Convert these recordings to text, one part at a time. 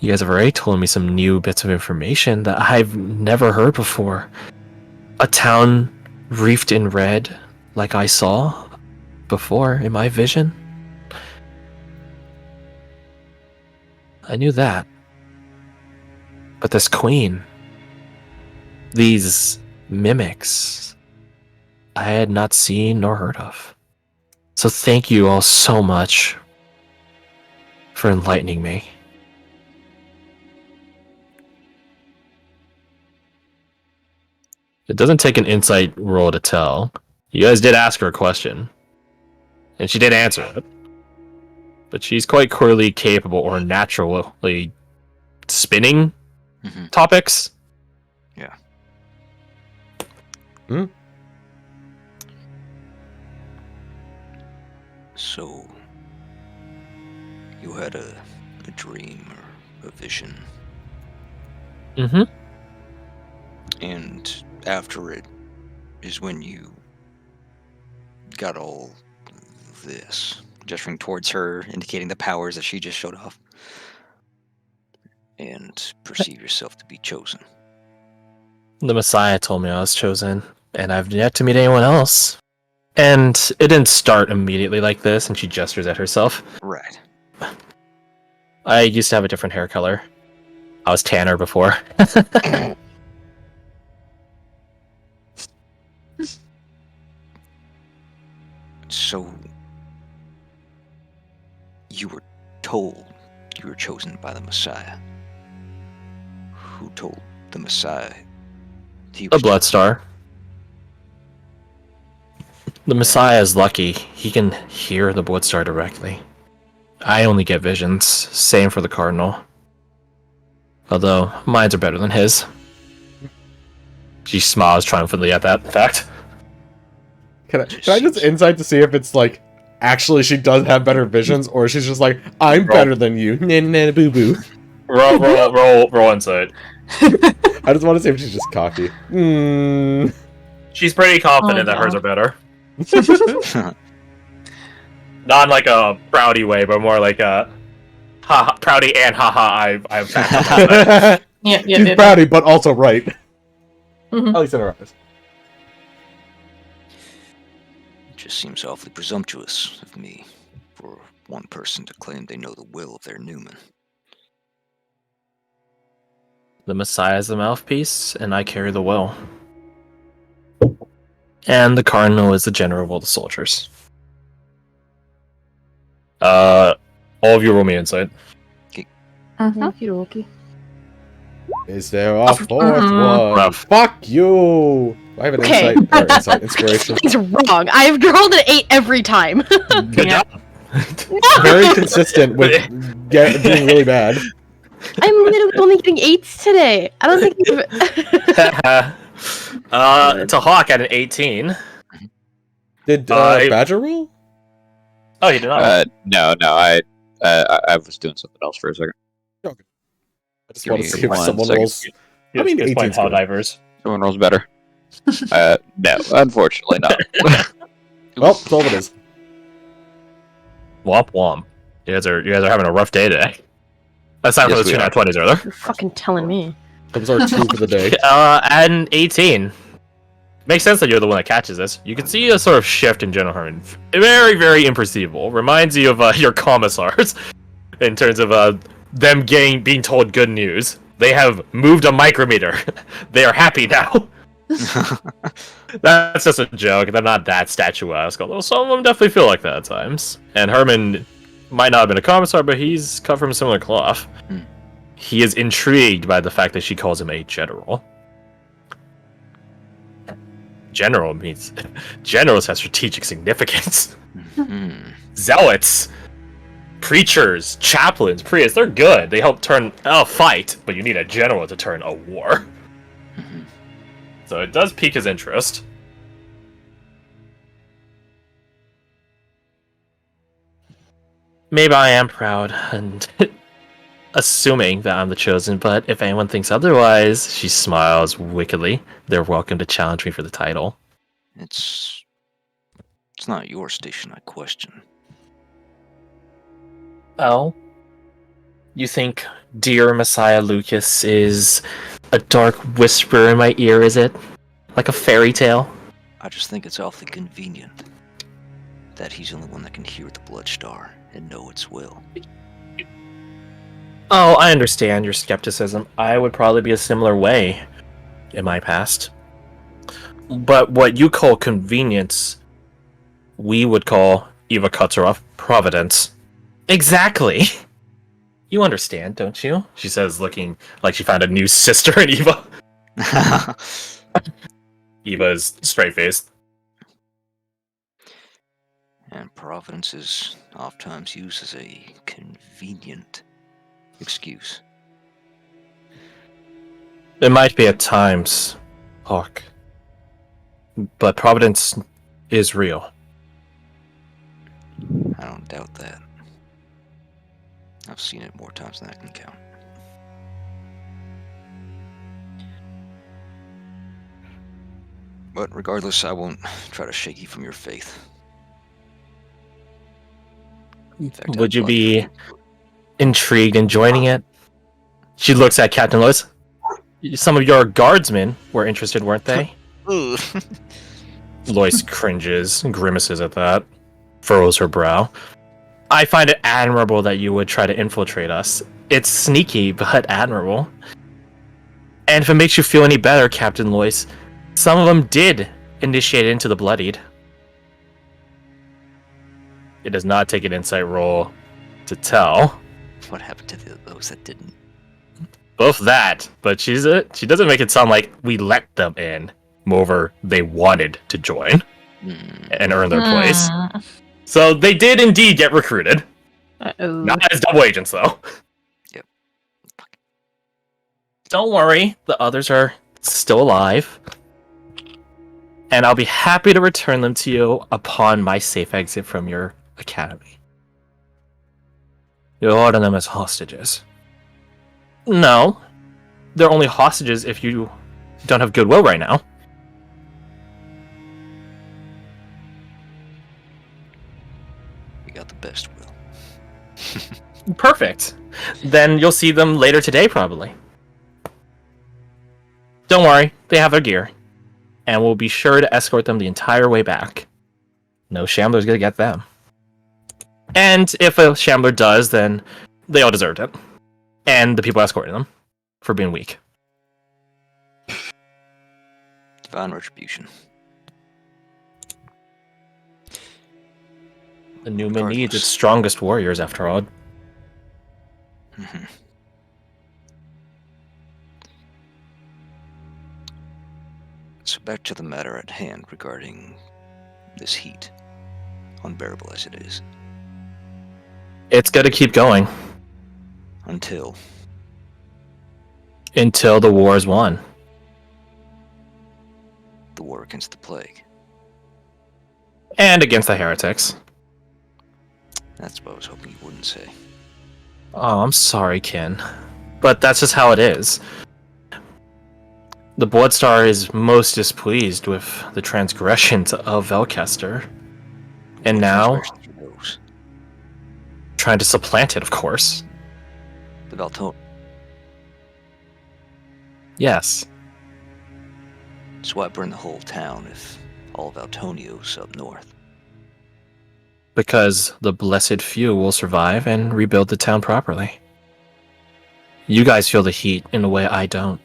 You guys have already told me some new bits of information that I've never heard before. A town reefed in red, like I saw before in my vision. I knew that. But this queen, these mimics, I had not seen nor heard of. So thank you all so much for enlightening me. It doesn't take an insight roll to tell. You guys did ask her a question, and she did answer it. But she's quite clearly capable or naturally spinning topics. Yeah. So, you had a dream or a vision, Mm-hmm. and after it is when you got all this, gesturing towards her, indicating the powers that she just showed off, and perceive yourself to be chosen. The Messiah told me I was chosen, and I've yet to meet anyone else. And it didn't start immediately like this, and she gestures at herself. Right. I used to have a different hair color. I was tanner before. So, you were told you were chosen by the Messiah. Who told the Messiah he A was Blood Star. The Messiah is lucky. He can hear the Blood Star directly. I only get visions. Same for the Cardinal. Although, mines are better than his. She smiles triumphantly at that fact. Can I just insight to see if it's like actually she does have better visions, or she's just like, I'm better than you. Nah, boo boo. Roll insight. I just want to see if she's just cocky. She's pretty confident that hers are better. Not in like a proudy way, but more like a proudy and haha. I've She's proudy, but also right. At least in her eyes. It just seems awfully presumptuous of me for one person to claim they know the will of their Newman. The Messiah is the mouthpiece, and I carry the will. And the Cardinal is the general of the soldiers. All of you roll me insight. Okie Is there a fourth one? Rough. Fuck you! I have an Okay. insight inspiration. He's wrong. I've rolled an 8 every time. Good job. Very consistent with being really bad. I'm literally only getting 8s today. I don't think To Hawk at an 18. Did Badger roll? Oh, you did not. No, I was doing something else for a second. Okay. I just Give want me to see if 1 someone second. rolls. I mean, 18's good. Divers. Someone rolls better. No, unfortunately not. Well, that's all it is. Womp womp. You guys are having a rough day today. Aside Yes, from the we 2 are. nat 20s earlier. you're fucking telling me. That was our 2 for the day. At an 18. Makes sense that you're the one that catches this. You can see a sort of shift in General Herman. Very, very imperceivable. Reminds you of your commissars in terms of them being told good news. They have moved a micrometer. They are happy now. That's just a joke. They're not that statuesque, although some of them definitely feel like that at times. And Herman might not have been a commissar, but he's cut from a similar cloth. He is intrigued by the fact that she calls him a general. General means generals have strategic significance. Zealots, preachers, chaplains, priests, they're good. They help turn a fight, but you need a general to turn a war. So it does pique his interest. Maybe I am proud and assuming that I'm the chosen, but if anyone thinks otherwise, she smiles wickedly. They're welcome to challenge me for the title. It's not your station I question. Well, you think dear Messiah Lucas is a dark whisper in my ear, is it? Like a fairy tale? I just think it's awfully convenient that he's the only one that can hear the Blood Star and know its will. Oh, I understand your skepticism. I would probably be a similar way in my past. But what you call convenience, we would call, Eva cuts her off, providence. Exactly. You understand, don't you? She says, looking like she found a new sister in Eva. Eva is straight-faced. And providence is oftentimes used as a convenient excuse. It might be at times, Hawk. But providence is real. I don't doubt that. I've seen it more times than I can count. But regardless, I won't try to shake you from your faith. In fact, Would I'd you like be for intrigued in joining it? She looks at Captain Lois. Some of your guardsmen were interested, weren't they? you- Lois cringes and grimaces at that, furrows her brow. I find it admirable that you would try to infiltrate us. It's sneaky, but admirable. And if it makes you feel any better, Captain Lois, some of them did initiate into the Bloodied. It does not take an insight roll to tell. What happened to those that didn't? Both that, but she doesn't make it sound like we let them in. Moreover, they wanted to join and earn their place. So they did indeed get recruited. Uh-oh. Not as double agents, though. Yep. Don't worry, the others are still alive. And I'll be happy to return them to you upon my safe exit from your academy. You'll order them as hostages. No. They're only hostages if you don't have goodwill right now. We got the best will. Perfect. Then you'll see them later today, probably. Don't worry, they have their gear. And we'll be sure to escort them the entire way back. No Shambler's gonna get them. And if a Shambler does, then they all deserved it. And the people escorting them for being weak. Divine retribution. The Newman needs Regardless. its strongest warriors, after all. Mhm. So back to the matter at hand regarding this heat, unbearable as it is, It's gonna keep going until until the war is won. the war against the plague. And against the heretics. That's what I was hoping you wouldn't say. Oh, I'm sorry, Kin. But that's just how it is. The Bloodstar is most displeased with the transgressions of Velcaster. And now, Transgressions are those. trying to supplant it, of course. The Valton. Yes. So why burn the whole town if all of Valtonio's up north? Because the blessed few will survive and rebuild the town properly. You guys feel the heat in a way I don't.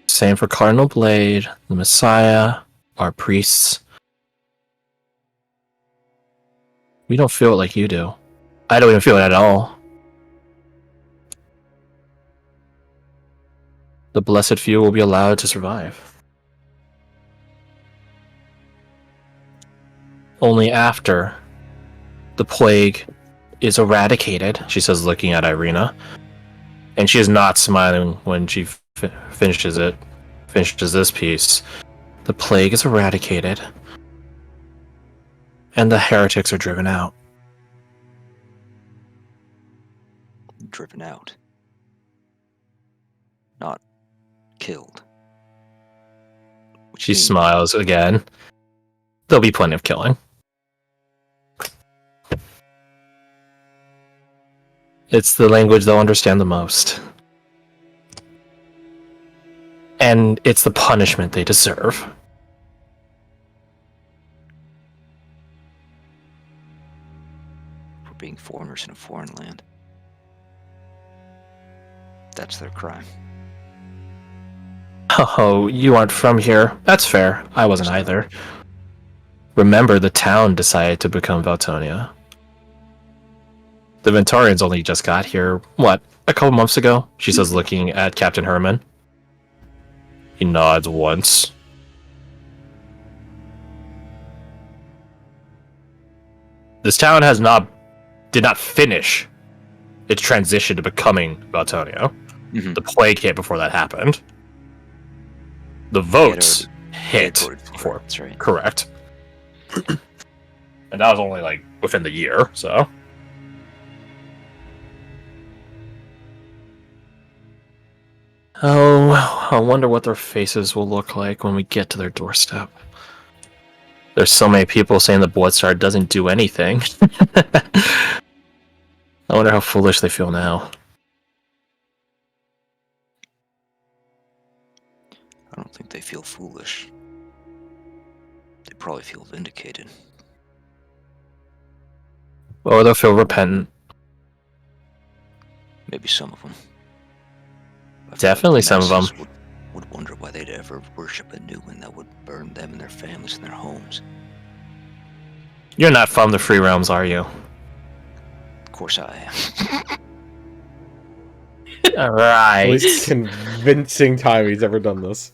Same for Cardinal Blade, the Messiah, our priests. We don't feel it like you do. I don't even feel it at all. The blessed few will be allowed to survive. Only after the plague is eradicated, she says, looking at Irina. And she is not smiling when she finishes this piece. The plague is eradicated. And the heretics are driven out. Driven out. Not killed. Which She means smiles again. There'll be plenty of killing. It's the language they'll understand the most. And it's the punishment they deserve. For being foreigners in a foreign land. That's their crime. Oh, you aren't from here. That's fair. I wasn't either. Remember, the town decided to become Valtonia. The Ventarians only just got here, what, a couple months ago? She says, looking at Captain Herman. He nods once. This town did not finish its transition to becoming Valtonia. Mhm. The plague hit before that happened. The votes hit before. That's right. Correct. And that was only like within the year, so. Oh, I wonder what their faces will look like when we get to their doorstep. There's so many people saying the Bloodstar doesn't do anything. I wonder how foolish they feel now. I don't think they feel foolish. They probably feel vindicated. Or they'll feel repentant. Maybe some of them. I feel Definitely the some of masses them. Would wonder why they'd ever worship a new one that would burn them and their families and their homes. You're not from the Free Realms, are you? Of course I am. Alright. At least convincing time he's ever done this.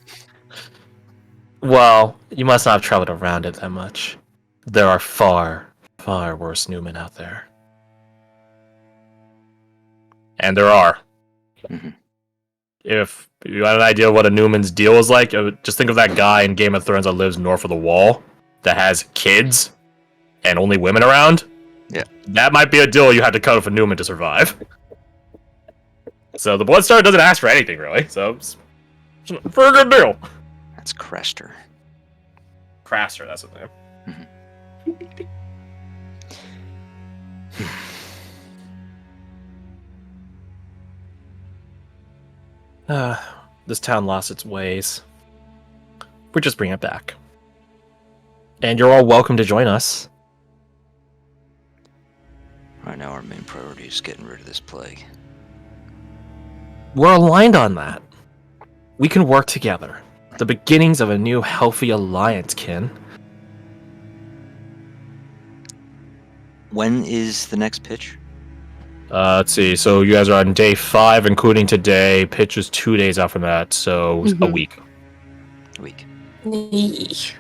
Well, you must not have traveled around it that much. There are far, far worse Newmen out there. And there are. Mhm. If you had an idea of what a Newman's deal is like, just think of that guy in Game of Thrones that lives north of the wall that has kids and only women around. Yeah. That might be a deal you had to cut with a Newman to survive. So the Bloodstar doesn't ask for anything, really. So it's for a good deal. That's Crester. Craster, that's the name. This town lost its ways. We're just bringing it back. And you're all welcome to join us. Right now our main priority is getting rid of this plague. We're aligned on that. We can work together. The beginnings of a new healthy alliance, kin. When is the next pitch? Let's see. So you guys are on day 5, including today. Pitch is 2 days out from that, so a week. A week. Eesh.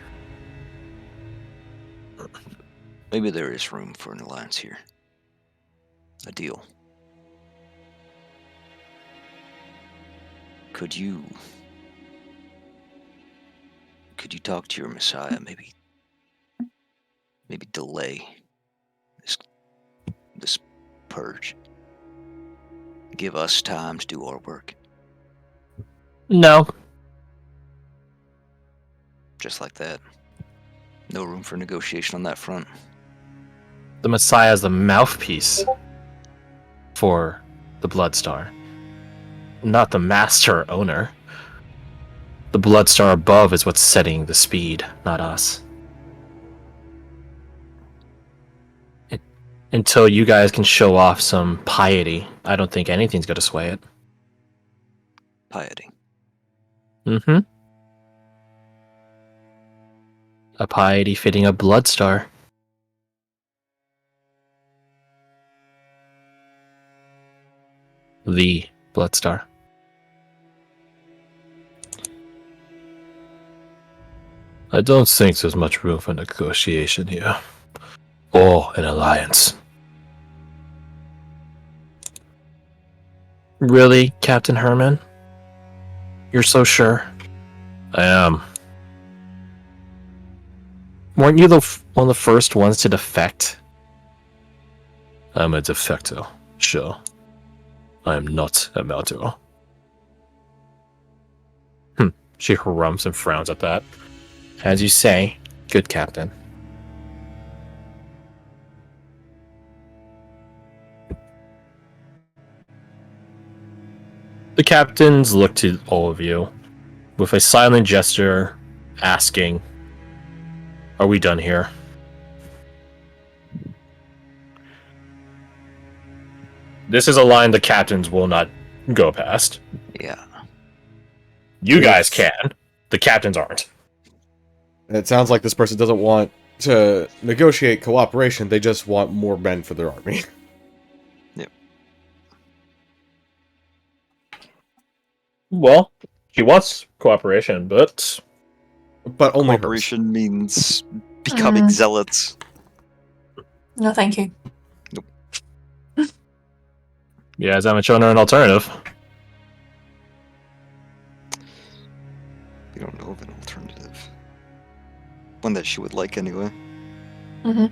Maybe there is room for an alliance here. A deal. Could you talk to your Messiah, maybe delay this purge? Give us time to do our work. No. Just like that. No room for negotiation on that front. The Messiah is the mouthpiece for the Bloodstar, not the master or owner. The Bloodstar above is what's setting the speed, not us. Until you guys can show off some piety, I don't think anything's going to sway it. Piety. Mm-hmm. A piety fitting a Bloodstar. The Bloodstar. I don't think there's much room for negotiation here. Or an alliance. Really, Captain Herman? You're so sure? I am. Weren't you one of the first ones to defect? I'm a defector, sure. I am not a martyr. She harums and frowns at that. As you say, good captain. The captains look to all of you with a silent gesture, asking, "Are we done here?" This is a line the captains will not go past. Yeah. You guys can. The captains aren't. It sounds like this person doesn't want to negotiate cooperation, they just want more men for their army. Yep. Well, he wants cooperation, but only hers. Cooperation means becoming zealots. No, thank you. you guys haven't shown her an alternative. We don't know of an alternative. One that she would like anyway. Mm-hmm.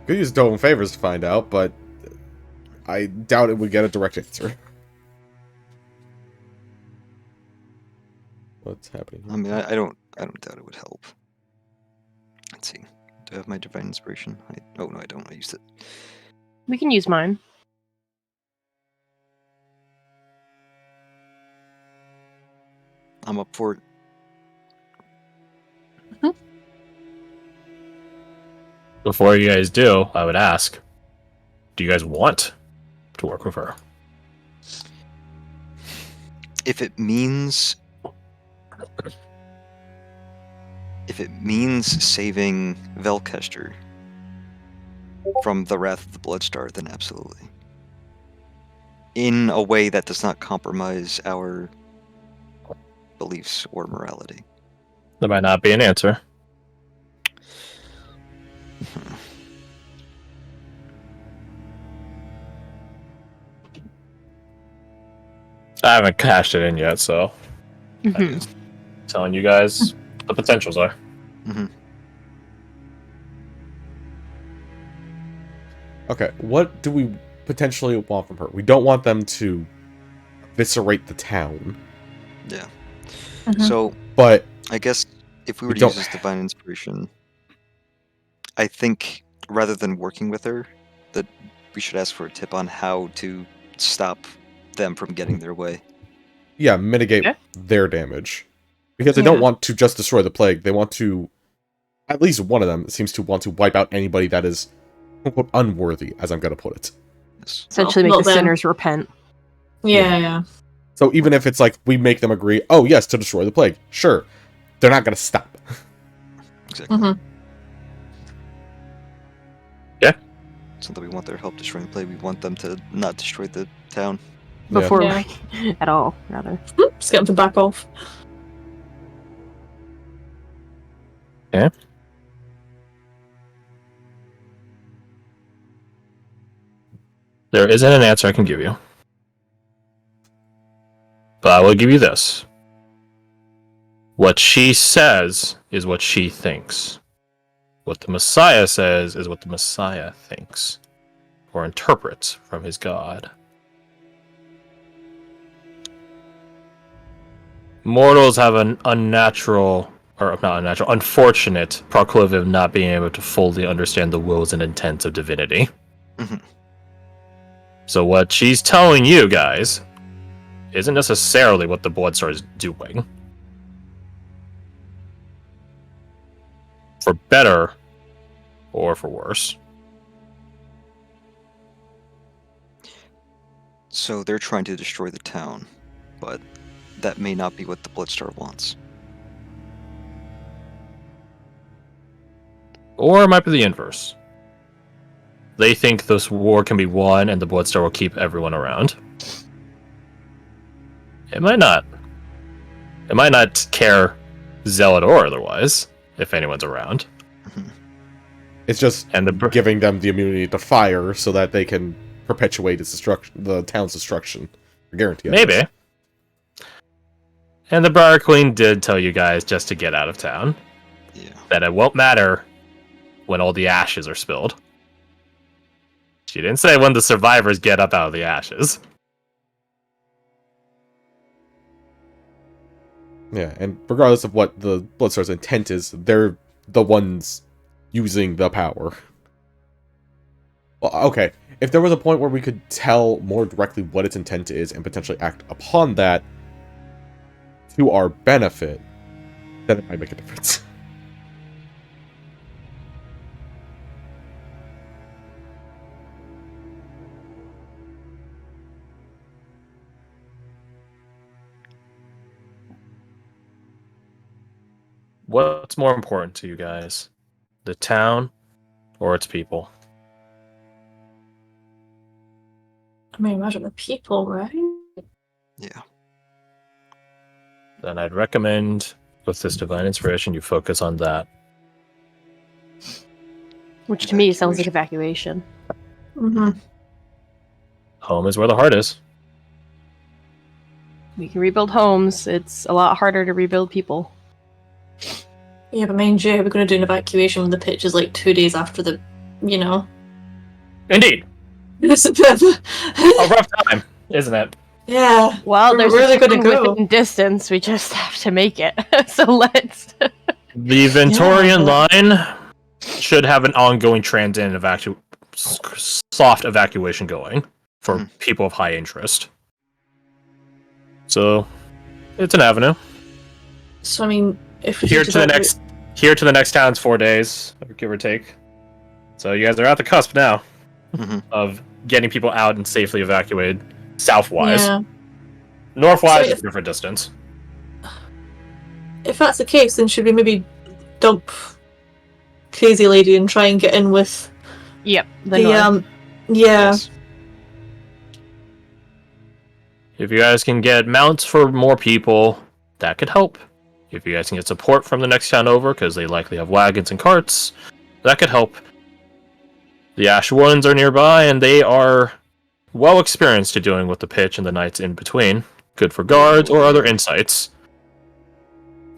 Could use Dome favors to find out, but I doubt it would get a direct answer. What's happening here? I mean, I don't doubt it would help. Let's see. Do I have my divine inspiration? Oh no, I don't. I used it. We can use mine. I'm up for it. Before you guys do, I would ask, do you guys want to work with her? If it means saving Velkester from the wrath of the Bloodstar, then absolutely. In a way that does not compromise our beliefs or morality. That might not be an answer. I haven't cashed it in yet, so I'm just telling you guys the potentials are. Okay, what do we potentially want from her? We don't want them to eviscerate the town. Yeah. Mhm. So, But I guess if we were We to use don't- this divine inspiration, I think rather than working with her, that we should ask for a tip on how to stop them from getting their way. yeah, mitigate Yeah. their damage. Because they don't Yeah. want to just destroy the plague, they want to... At least one of them seems to want to wipe out anybody that is, quote, unworthy, as I'm going to put it. Yes. Essentially Well, make the then- sinners repent. Yeah. So even if it's like, we make them agree, oh yes, to destroy the plague, sure, they're not going to stop. Exactly. Mhm. It's not that we want their help destroying the plague, we want them to not destroy the town. Yeah. Before Yeah. at all, rather. Just get them to back off. There isn't an answer I can give you. But I will give you this. What she says is what she thinks. What the Messiah says is what the Messiah thinks, or interprets from his God. Mortals have an unfortunate proclivity of not being able to fully understand the wills and intents of divinity. Mhm. So what she's telling you guys isn't necessarily what the Bloodstar is doing. For better or for worse. So they're trying to destroy the town, but that may not be what the Bloodstar wants. Or it might be the inverse. They think this war can be won and the Bloodstar will keep everyone around. It might not. It might not care zealot or otherwise, if anyone's around. It's just And the giving them the immunity to fire so that they can perpetuate its destruction, the town's destruction. Guarantee. maybe. And the Briar Queen did tell you guys just to get out of town. Yeah. That it won't matter when all the ashes are spilled. She didn't say when the survivors get up out of the ashes. Yeah, and regardless of what the Bloodstar's intent is, they're the ones using the power. Well, okay. If there was a point where we could tell more directly what its intent is and potentially act upon that to our benefit, then it might make a difference. What's more important to you guys? The town or its people? I mean, imagine the people, right? Yeah. Then I'd recommend, with this divine inspiration, you focus on that. Which to me sounds like evacuation. Mm-hmm. Home is where the heart is. We can rebuild homes. It's a lot harder to rebuild people. Yeah, but mind you, we're going to do an evacuation when the pitch is like 2 days after the, you know. Indeed. It's a bit of A rough time, isn't it? Yeah. Well, We're there's really a gonna thing go. within distance. We just have to make it. So let's. The Ventorian line should have an ongoing transient soft evacuation going for people of high interest. So, it's an avenue. So, I mean, if we Here did to the evacuate- next town's 4 days, give or take. So you guys are at the cusp now of getting people out and safely evacuated southwise. Yeah. Northwise So is a different distance. If that's the case, then should we maybe dump Crazy Lady and try and get in with Yep. the north. yeah. Yes. If you guys can get mounts for more people, that could help. If you guys can get support from the next town over, because they likely have wagons and carts, that could help. The Ash Ones are nearby, and they are well experienced at dealing with the pitch and the nights in between. Good for guards or other insights.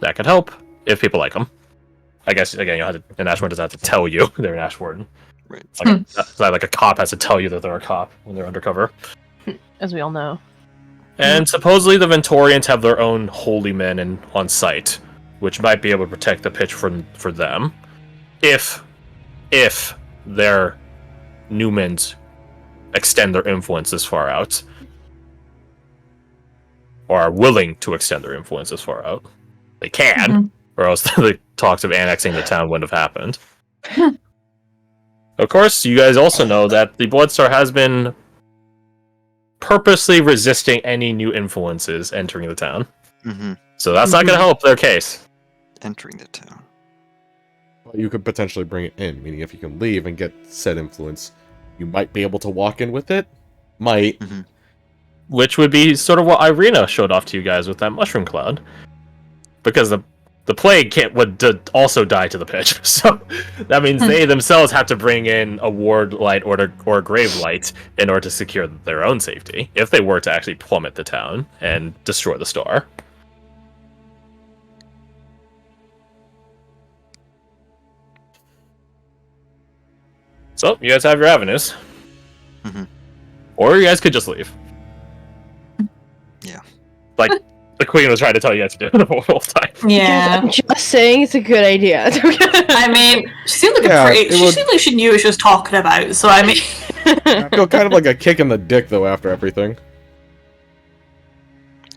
That could help, if people like them. I guess, again, an Ash Warden doesn't have to tell you they're an Ash Warden. Right. It's not like a cop has to tell you that they're a cop when they're undercover. As we all know. And supposedly the Ventorians have their own holy men on site, which might be able to protect the pitch for them, if their Newmans extend their influence this far out, or are willing to extend their influence this far out. They can, or else the talks of annexing the town wouldn't have happened. Of course, you guys also know that the Bloodstar has been purposely resisting any new influences entering the town. So that's not going to help their case. Entering the town. Well, you could potentially bring it in, meaning if you can leave and get said influence, you might be able to walk in with it. Might. Which would be sort of what Irina showed off to you guys with that mushroom cloud. Because the plague would also die to the pitch. So that means they themselves have to bring in a ward light or a grave light in order to secure their own safety, if they were to actually plummet the town and destroy the star. So, you guys have your avenues. Or you guys could just leave. Yeah. Like the Queen was trying to tell you guys to do the whole time. Yeah. I'm just saying it's a good idea. I mean, she seemed like Yeah, seemed like she knew what she was talking about, so I mean I feel kind of like a kick in the dick, though, after everything.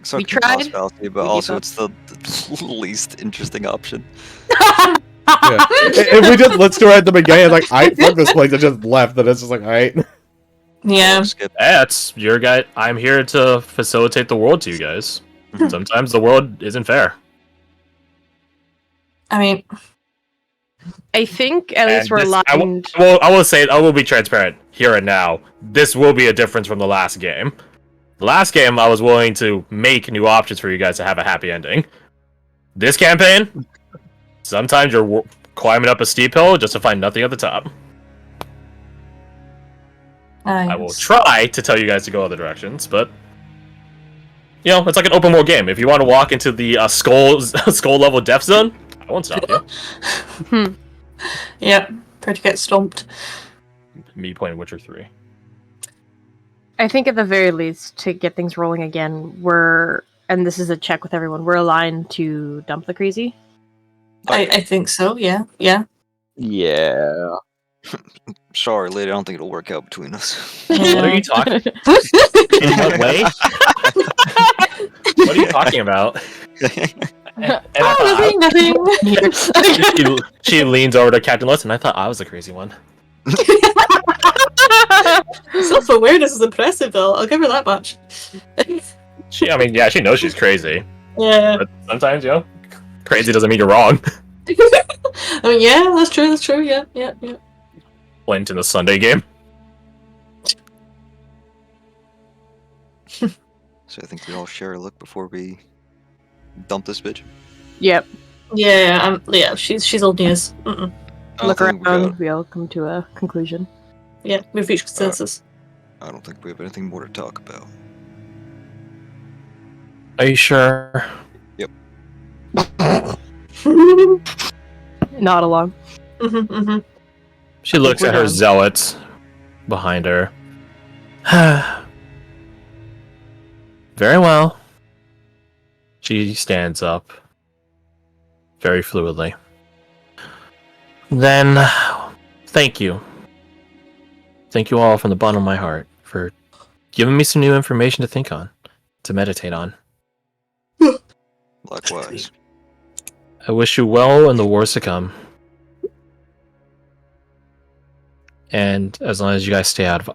So We it can cause tried. fallacy, but We also gave it's the least interesting option. Yeah. If we just let's do it at the beginning, like, I fuck this place, and just left, then it's just like, alright. yeah. Skip. That's your guy. I'm here to facilitate the world to you guys. Sometimes the world isn't fair. I mean, I think at least And we're this- aligned. I will be transparent here and now. This will be a difference from the last game. The last game, I was willing to make new options for you guys to have a happy ending. This campaign, sometimes you're climbing up a steep hill just to find nothing at the top. I will try to tell you guys to go other directions, but you know, it's like an open world game. If you want to walk into the skull level death zone, I won't stop you. Yep. Try to get stomped. Me playing Witcher 3. I think at the very least, to get things rolling again, and this is a check with everyone, we're aligned to dump the crazy. I think so, yeah. Yeah. Yeah. Sorry, lady, I don't think it'll work out between us. What are you talking? In what way? What are you talking about? Nothing. She leans over to Captain Listen. I thought I was the crazy one. Self-awareness is impressive, though. I'll give her that much. She knows she's crazy. Yeah. But sometimes, crazy doesn't mean you're wrong. I mean, yeah, that's true. That's true. Yeah. Went in the Sunday game. So I think we all share a look before we dump this bitch. Yep. Yeah. She's old news. Mm-mm. I don't Look think around. We all come to a conclusion. Yeah, we've reached consensus. I don't think we have anything more to talk about. Are you sure? Yep. Nod along. She looks we're at her done. zealots behind her. Very well. She stands up very fluidly. Then, thank you. Thank you all from the bottom of my heart for giving me some new information to think on, to meditate on. Likewise. I wish you well in the wars to come. And as long as you guys stay out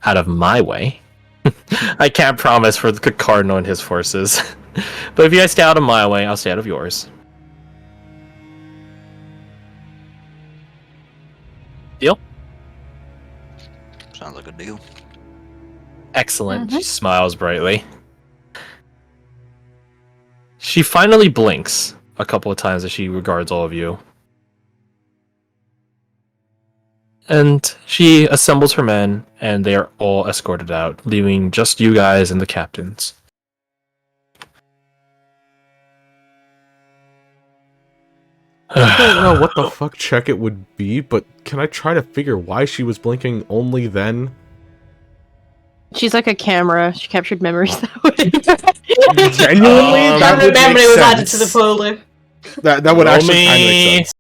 of my way. I can't promise for the Cardinal and his forces. But if you guys stay out of my way, I'll stay out of yours. Deal? Sounds like a deal. Excellent. She smiles brightly. She finally blinks a couple of times as she regards all of you. And she assembles her men, and they are all escorted out, leaving just you guys and the captains. I don't know what the fuck check it would be, but can I try to figure why she was blinking only then? She's like a camera. She captured memories that way. Genuinely? That That would memory make was added to sense. the folder. That would Roll actually kind of make me sense.